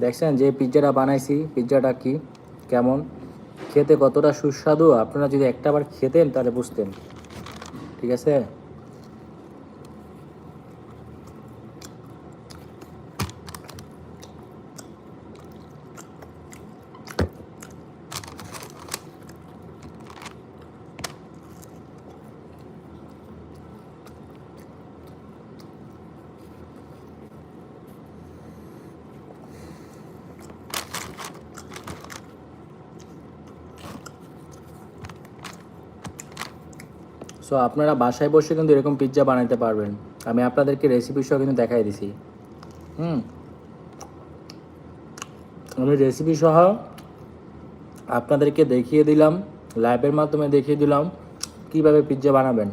দেখছেন যে পিৎজাটা বানাইছি, পিৎজাটা কি কেমন খেতে, কতটা সুস্বাদু। আপনারা যদি একটাবার খেতেন তাহলে বুঝতেন। ঠিক আছে, সো আপনারা বাসায় বসে কিন্তু এরকম পিৎজা বানাইতে পারবেন। আমি আপনাদেরকে রেসিপি সহ কিন্তু দেখাই দিছি। হুম, আমি রেসিপি সহ আপনাদেরকে দেখিয়ে দিলাম, লাইভের মাধ্যমে দেখিয়ে দিলাম কীভাবে পিৎজা বানাবেন।